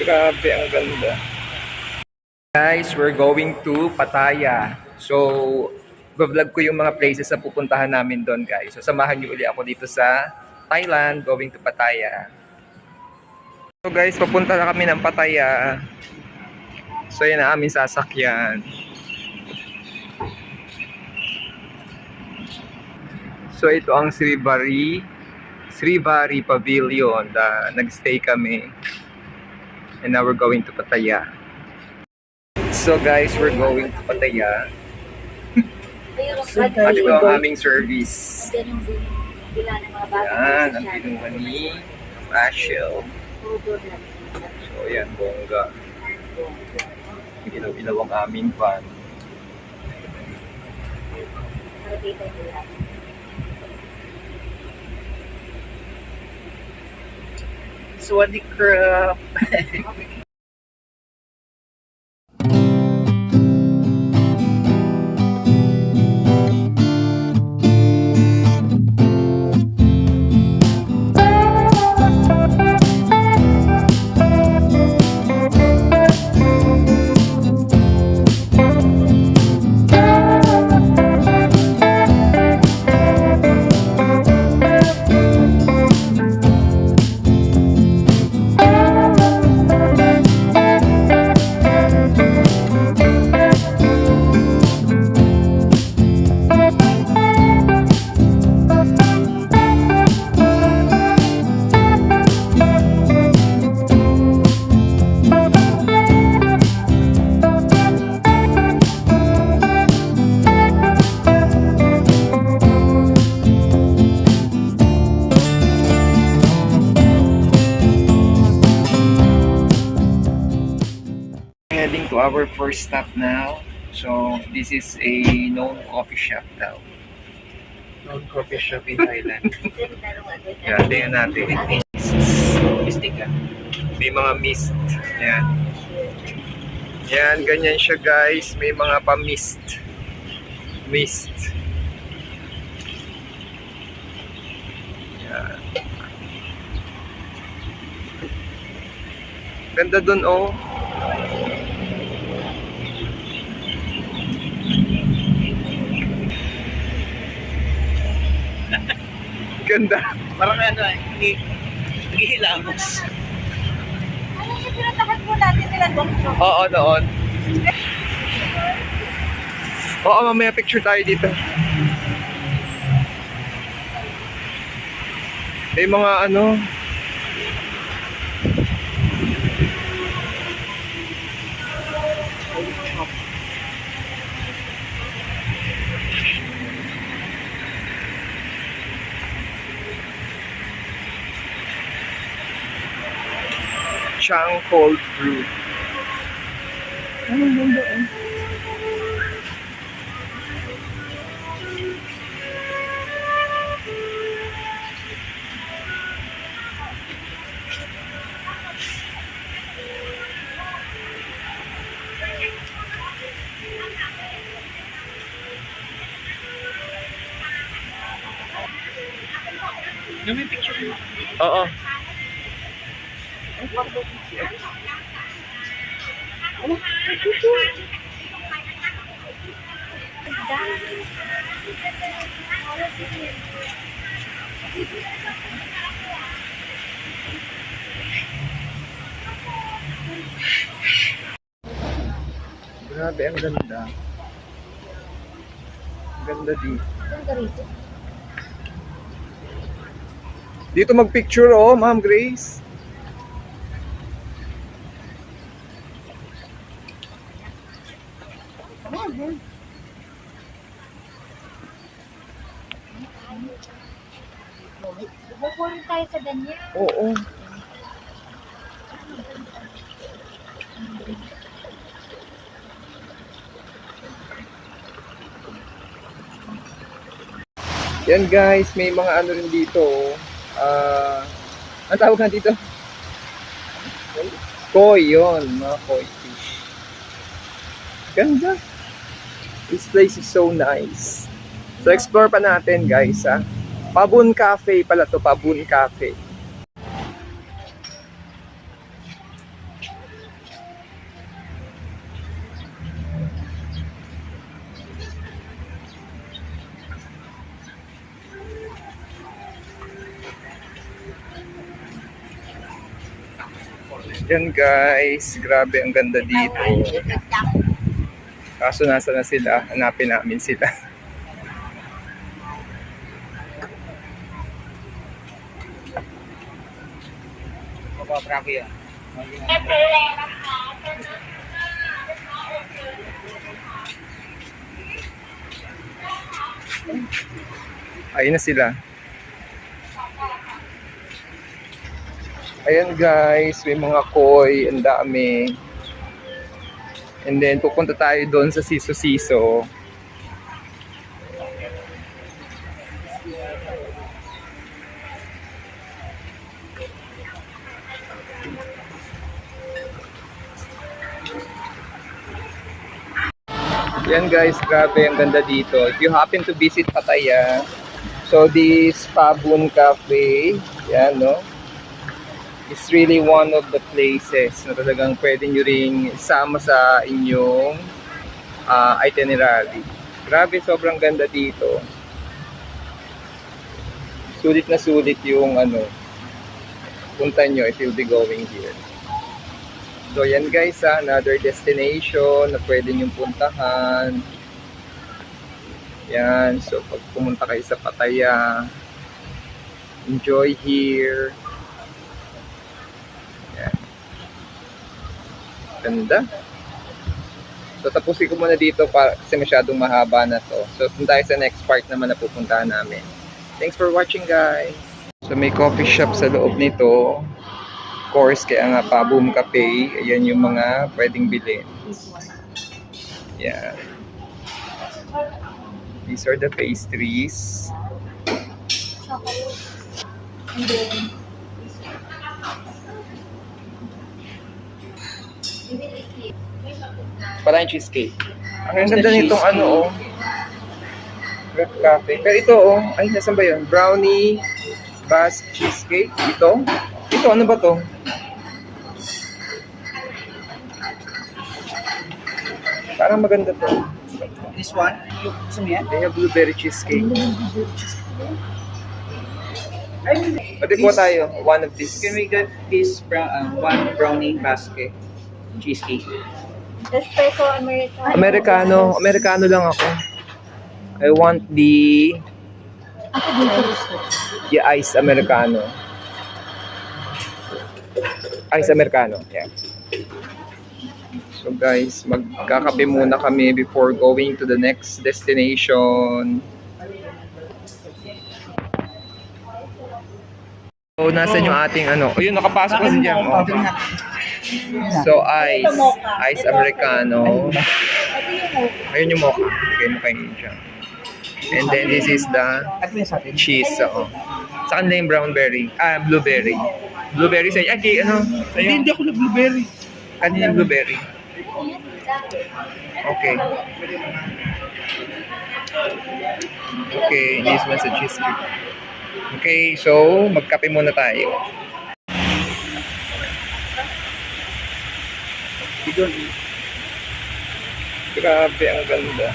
Grabe, ang ganda. Guys, we're going to Pattaya. So, vlog ko yung mga places na pupuntahan namin doon, guys. So, samahan niyo uli ako dito sa Thailand, going to Pattaya. So, guys, papunta na kami ng Pattaya. So, yan ang aming sasakyan. So, ito ang Srivari Pavilion. Nag-stay kami. And now we're going to Pattaya. So guys, we're going to Pattaya. At ito ang aming service. Yan, ang pinuha ni Rachel. So yan, bongga. Ilaw-ilaw ang aming van. Swaddy crap. Heading to our first stop now. So this is a known coffee shop daw. Known coffee shop in Thailand. Yan, tingnan natin. Mistic ka. May mga mist. Yan. Yan, ganyan siya guys. May mga pa-mist. Mist. Yan. Ganda dun oh. Ganda. Parang ano eh, naghihilamos. Ano yung pinatakat mo natin nila doon? Oo, noon. Oo, mamaya picture tayo dito. May mga ano. Chang cold brew. Anong ganda eh? Yung may picture mo. Oo. Grabe, ang ganda. Ang ganda dito. Dito mag-picture oh, Ma'am Grace. Bukunin tayo sa ganyan. Oo. Yan guys, may mga ano rin dito. Ang tawag na dito? Koi yun, mga koi fish. Ganda. This place is so nice. So explore pa natin guys ha. Pabun Cafe pala to, Pabun Cafe. Yan guys, grabe ang ganda dito. Kaso nasa na sila, hanapin namin sila. Ayun na sila. Ayan guys, may mga koi, ang dami. And then pupunta tayo doon sa Siso-Siso. Yan guys, grabe ang ganda dito. If you happen to visit Pattaya, so this Pabun Cafe, yan no, it's really one of the places na talagang pwede nyo ring isama sa inyong itinerary. Grabe, sobrang ganda dito. Sulit na sulit yung punta nyo if you'll be going here. So yan guys, another destination na pwede nyong puntahan. Yan, so pag pumunta kayo sa Pattaya, enjoy here. Yan. Ganda. So tapusin ko muna dito kasi masyadong mahaba na to. So punta tayo sa next part naman na pupuntahan namin. Thanks for watching guys. So may coffee shop sa loob nito. Course, kaya nga Pabun Cafe, ayan yung mga pwedeng bilhin. Yan. These are the pastries. Parang cheesecake. Ang ganda nitong Red Cafe. Pero ito ay nasan ba yun? Brownie, Basque cheesecake. Ito, ano ba to? Parang maganda to. This one, yung gusto mo yan? They have blueberry cheesecake. Pwede po tayo, one of these. Can we get this one brownie basket cheesecake? Espresso Americano. Americano lang ako. I want the ice Americano. Ice Americano, yeah. So guys, magkakape muna kami before going to the next destination. So, nasan yung ating yun, nakapasok na si Jam. So, ice Americano. Ayun yung mocha. Bigay mo kay Jam. And then this is the cheese. Sa kanila yung blueberry. Blueberry sa'yo. Okay, Hindi ako na blueberry. Kanina yung blueberry. Okay. Okay, this one's a cheesecake. Okay, so magkape muna tayo. Grabe, ang ganda.